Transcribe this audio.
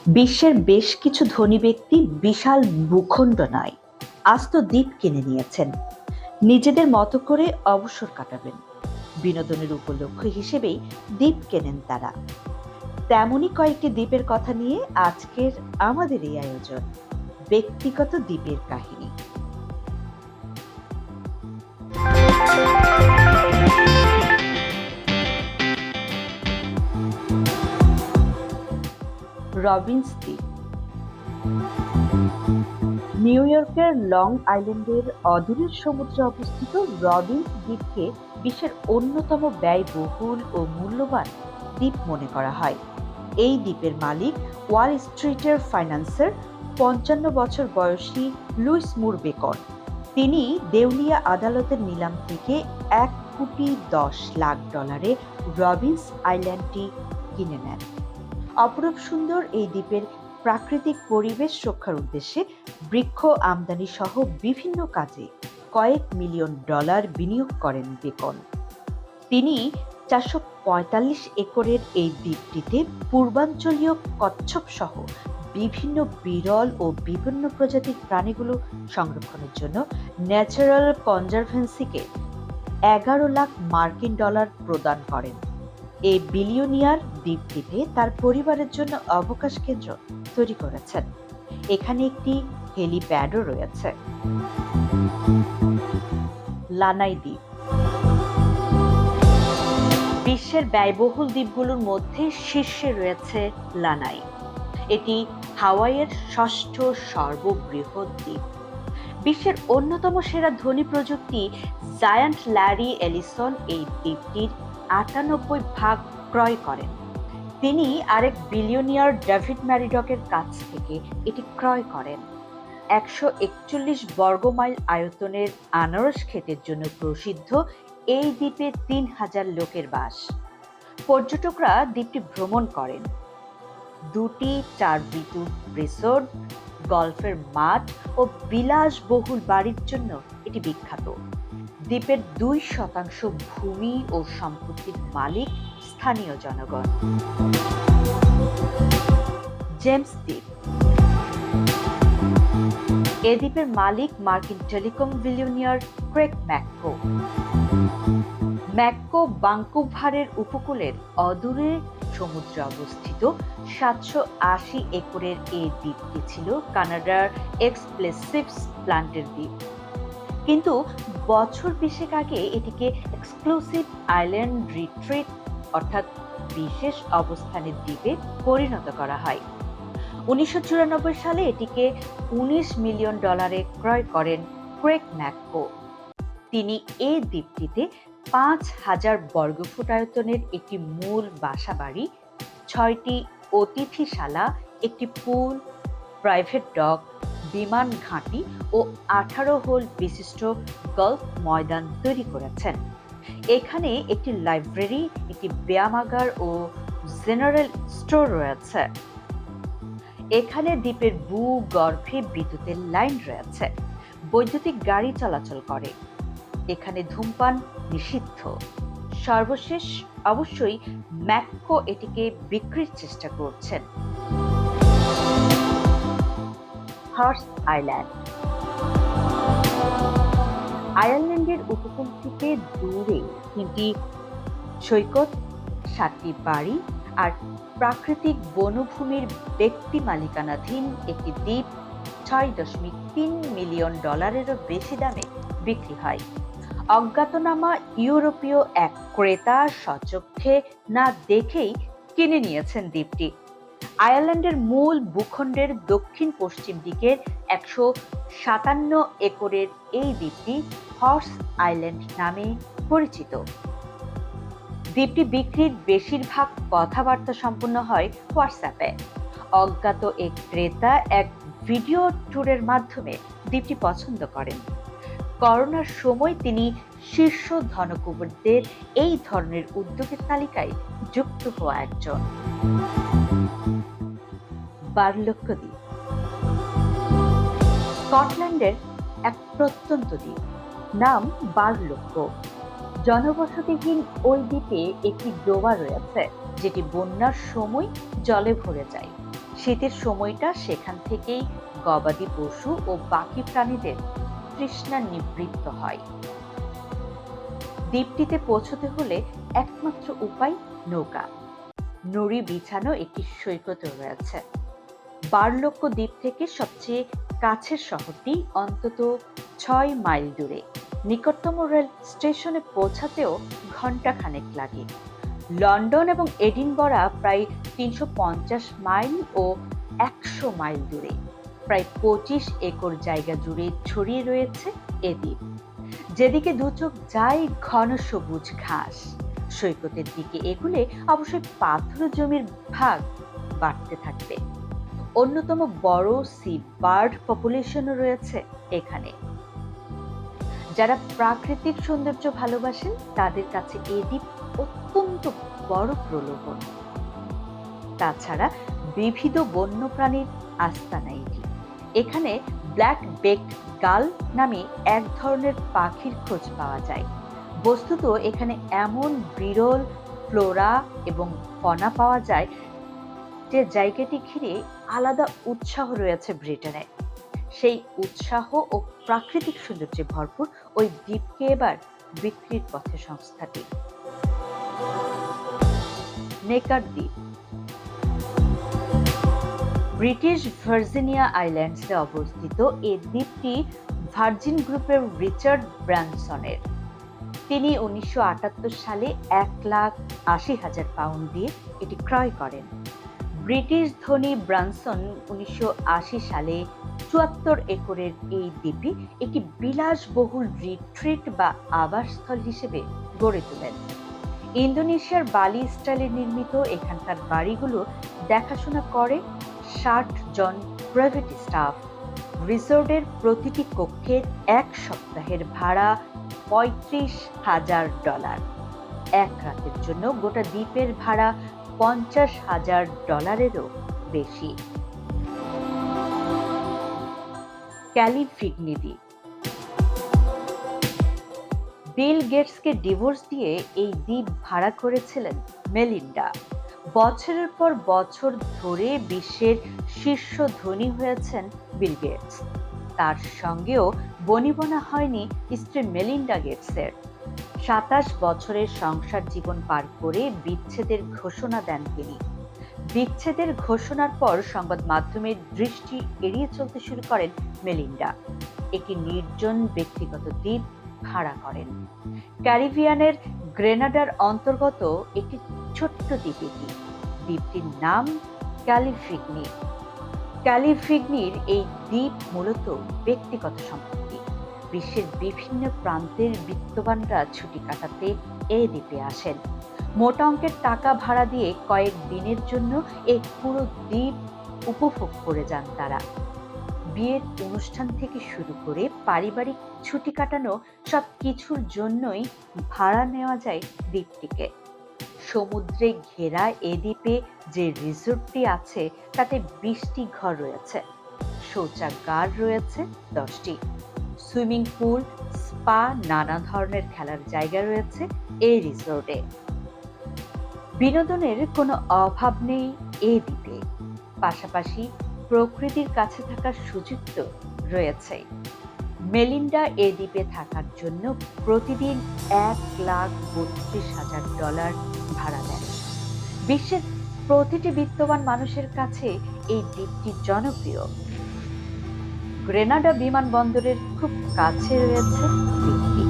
বিশ্বের বেশ কিছু ধনী ব্যক্তি বিশাল ভূখণ্ড নয়, আস্ত দ্বীপ কিনে নিয়েছেন। নিজেদের মতো করে অবসর কাটাবেন, বিনোদনের উপলক্ষ হিসেবেই দ্বীপ কেনেন তারা। তেমনই কয়েকটি দ্বীপের কথা নিয়ে আজকের আমাদের এই আয়োজন, ব্যক্তিগত দ্বীপের কাহিনী। রবিন্স দ্বীপ নিউ ইয়র্কের লং আইল্যান্ডের অদূরের সমুদ্রে অবস্থিত রবিন্স দ্বীপকে বিশ্বের অন্যতম ব্যয়বহুল ও মূল্যবান দ্বীপ মনে করা হয়। এই দ্বীপের মালিক ওয়াল স্ট্রিটের ফাইন্যান্সার ৫৫ বছর বয়সী লুইস মুর বেকন। তিনি দেউলিয়া আদালতের নিলাম থেকে $১,১০,০০,০০০ রবিন্স আইল্যান্ডটি কিনে নেন। অপরূপ সুন্দর এই দ্বীপের প্রাকৃতিক পরিবেশ রক্ষার উদ্দেশ্যে বৃক্ষ আমদানি সহ বিভিন্ন কাজে কয়েক মিলিয়ন ডলার বিনিয়োগ করেন বেকন। তিনি ৪৪৫ একরের এই দ্বীপটিতে পূর্বাঞ্চলীয় কচ্ছপ সহ বিভিন্ন বিরল ও বিভিন্ন প্রজাতির প্রাণীগুলো সংরক্ষণের জন্য ন্যাচারাল কনজারভেন্সিকে $১১,০০,০০০ প্রদান করেন। এই বিলিয়নিয়ার দ্বীপটিতে তার পরিবারের জন্য অবকাশ কেন্দ্র তৈরি করেছেন। এখানে একটি হেলিপ্যাডও রয়েছে। লানাই দ্বীপ বিশ্বের ব্যয়বহুল দ্বীপগুলোর মধ্যে শীর্ষে রয়েছে লানাই। এটি হাওয়াইয়ের ষষ্ঠ সর্ববৃহৎ দ্বীপ। বিশ্বের অন্যতম সেরা ধনী প্রযুক্তি জায়ান্ট ল্যারি এলিসন এই দ্বীপটির ৯৮% ক্রয় করেন। তিনি আরেক বিলিয়নিয়ার ডেভিড ম্যারিডকের কাছ থেকে এটি ক্রয় করেন। ১৪১ বর্গমাইল আয়তনের আনারস ক্ষেতের জন্য প্রসিদ্ধ এই দ্বীপে ৩,০০০ লোকের বাস। পর্যটকরা দ্বীপটি ভ্রমণ করেন। ২টি ৪ ঋতুর রিসোর্ট, গল্ফের মাঠ ও বিলাসবহুল বাড়ির জন্য এটি বিখ্যাত। দ্বীপের ২% ভূমি ও সম্পত্তির মালিক স্থানীয় জনগণ। জেমস দ্বীপ এ দ্বীপের মালিক মার্কিন টেলিকম বিলিয়নিয়ার ক্রেগ ম্যাককো। ম্যাককো ভাঙ্কুভারের উপকূলের অদূরে সমুদ্রে অবস্থিত ৭৮০ একরের এই দ্বীপটি ছিল কানাডার এক্সপ্লেসিভস প্ল্যান্টের দ্বীপ, কিন্তু বছর ২০ আগে এটিকে এক্সক্লুসিভ আইল্যান্ড রিট্রিট অর্থাৎ বিশেষ অবস্থানের দ্বীপে পরিণত করা হয়। ১৯৯৪ সালে এটিকে $১৯ মিলিয়ন ক্রয় করেন ক্রেগ ম্যাককো। তিনি এই দ্বীপটিতে ৫,০০০ বর্গফুট আয়তনের একটি মূল বাসাবাড়ি, ৬টি অতিথিশালা, একটি পুল, প্রাইভেট ডক, বিমান ঘাঁটি ও ১৮ হোল বিশিষ্ট গলফ ময়দান তৈরি করেছেন। এখানে একটি লাইব্রেরি, একটি ব্যায়ামাগার ও জেনারেল স্টোর রয়েছে। এখানে দ্বীপের ভূগর্ভে বিদ্যুতের লাইন রয়েছে। বৈদ্যুতিক গাড়ি চলাচল করে। এখানে ধূমপান নিষিদ্ধ। সর্বশেষ অবশ্যই ম্যাককো এটিকে বিক্রির চেষ্টা করছেন। হর্স আইল্যান্ড আয়ারল্যান্ডের উপকূল থেকে দূরে ৩টি সৈকত, ৭টি বাড়ি আর প্রাকৃতিক বনভূমির ব্যক্তি মালিকানাধীন একটি দ্বীপ ৬.৩ মিলিয়ন ডলারেরও বেশি দামে বিক্রি হয়। অজ্ঞাতনামা ইউরোপীয় এক ক্রেতা স্বচক্ষে না দেখেই কিনে নিয়েছেন দ্বীপটি। আয়ারল্যান্ডের মূল ভূখণ্ডের দক্ষিণ পশ্চিম দিকের ১৫৭ একরের এই দ্বীপটি হর্স আইল্যান্ড নামে পরিচিত। দ্বীপটি বিক্রির বেশিরভাগ কথাবার্তা সম্পন্ন হয় হোয়াটসঅ্যাপে। অজ্ঞাত এক ক্রেতা এক ভিডিও ট্যুরের মাধ্যমে দ্বীপটি পছন্দ করেন। করোনার সময় তিনি শীর্ষ ধনকুবেরদের এই ধরনের উদ্যোগের তালিকায় যুক্ত হওয়া একজন। বারলোক্য দ্বীপ স্কটল্যান্ডের এক প্রত্যন্ত দ্বীপ, নাম বারলোক্য। জনবসতিহীন ওই দ্বীপে একটি ডোবা রয়েছে যেটি বন্যার সময় জলে ভরে যায়। শীতের সময়টা সেখান থেকেই গবাদি পশু ও বাকি প্রাণীদের তৃষ্ণা নিবৃত্ত হয়। দ্বীপটিতে পৌঁছতে হলে একমাত্র উপায় নৌকা। নুড়ি বিছানো একটি সৈকত রয়েছে। বারলক্ষ দ্বীপ থেকে সবচেয়ে কাছের শহরটি অন্তত ৬ মাইল দূরে। নিকটতম রেল স্টেশনে পৌঁছাতেও ঘণ্টাখানেক লাগে। লন্ডন এবং এডিনবরা প্রায় ৩৫০ মাইল ও ১০০ মাইল দূরে। প্রায় ২৫ একর জায়গা জুড়ে ছড়িয়ে রয়েছে এ দ্বীপ। যেদিকে দুচোখ যায় ঘন সবুজ ঘাস। সৈকতের দিকে এগুলে অবশ্যই পাথুরে জমির ভাগ বাড়তে থাকবে। অন্যতম বড় সি বার্ড পপুলেশনও রয়েছে এখানে। যারা প্রাকৃতিক সৌন্দর্য ভালোবাসেন তাদের কাছে এই দ্বীপ অত্যন্ত বড় প্রলোভন। তাছাড়া বিবিধ বন্যপ্রাণীর আস্তানা এটি। এখানে ব্ল্যাক বেকড গাল নামে এক ধরনের পাখির খোঁজ পাওয়া যায়। বস্তুত এখানে এমন বিরল ফ্লোরা এবং ফনা পাওয়া যায় যে জায়গাটি ঘিরে আলাদা উৎসাহ রয়েছে ব্রিটেনে। সেই উৎসাহ ও প্রাকৃতিক সৌন্দর্যে ভরপুর ওই দ্বীপকে এবার বিক্রির পথে সংস্থাটি। নেকার দ্বীপ ব্রিটিশ ভার্জিনিয়া আইল্যান্ডসে অবস্থিত এই দ্বীপটি ভার্জিন গ্রুপের রিচার্ড ব্রানসনের। তিনি ১৯৭৮ সালে ১,৮০,০০০ পাউন্ড দিয়ে এটি ক্রয় করেন। ব্রিটিশ ধনী ব্রানসন ১৯৮০ সালে ৭৪ একরের এই দ্বীপে একটি বিলাসবহুল রিট্রিট বা আবাসস্থল হিসেবে গড়ে তোলেন। ইন্দোনেশিয়ার বালি স্টাইলে নির্মিত এখানকার বাড়িগুলো দেখাশোনা করে ৬০ জন প্রাইভেট স্টাফ। রিসোর্টের প্রতিটি কক্ষের ১ সপ্তাহের ভাড়া $৩৫,০০০। এক রাতের জন্য গোটা দ্বীপের ভাড়া $৫০,০০০-এরও বেশি। ক্যালিফিগনি দ্বীপ বিল গেটসকে ডিভোর্স দিয়ে এই দ্বীপ ভাড়া করেছিলেন মেলিন্ডা। বছরের পর বছর ধরে বিশ্বের শীর্ষ ধনী হয়েছেন বিল গেটস। তার সঙ্গেও বনিবনা হয়নি স্ত্রী মেলিন্ডা গেটসের। ২৭ বছরের সংসার জীবন পার করে বিচ্ছেদের ঘোষণা দেন তিনি। বিচ্ছেদের ঘোষণার পর সংবাদ মাধ্যমের দৃষ্টি এড়িয়ে চলতে শুরু করেন মেলিন্ডা। একটি নির্জন ব্যক্তিগত দ্বীপ ভাড়া করেন। ক্যারিবিয়ানের গ্রেনাডার অন্তর্গত একটি ছোট্ট দ্বীপ এটি। দ্বীপটির নাম ক্যালিফিগনি। ক্যালিফিগনির এই দ্বীপ মূলত ব্যক্তিগত সম্পত্তি। বিশ্বের বিভিন্ন প্রান্তের বিত্তবানরা ছুটি কাটাতে এই দ্বীপে আসেন। মোটা অঙ্কের টাকা ভাড়া দিয়ে কয়েক দিনের জন্য এই পুরো দ্বীপ উপভোগ করে যান তারা। বিয়ের অনুষ্ঠান থেকে শুরু করে পারিবারিক ছুটি কাটানো সব কিছুর জন্যই ভাড়া নেওয়া যায় দ্বীপটিকে। সমুদ্রে ঘেরা এ দ্বীপে যে রিসোর্টটি আছে তাতে ২০টি ঘর রয়েছে। শৌচাগার রয়েছে ১০টি। সুইমিং পুল, স্পা, নানা ধরনের খেলার জায়গা রয়েছে এই রিসোর্টে। বিনোদনের কোনো অভাব নেই এই দ্বীপে। পাশাপাশি প্রকৃতির কাছে থাকার সুযোগ তো রয়েছে। মেলিন্ডা এই দ্বীপে থাকার জন্য প্রতিদিন $১,৩২,০০০ ভাড়া দেন। বিশ্বের প্রতিটি বিত্তবান মানুষের কাছে এই দ্বীপটি জনপ্রিয়। গ্রেনাডা বিমানবন্দরের খুব কাছে রয়েছে দ্বীপটি।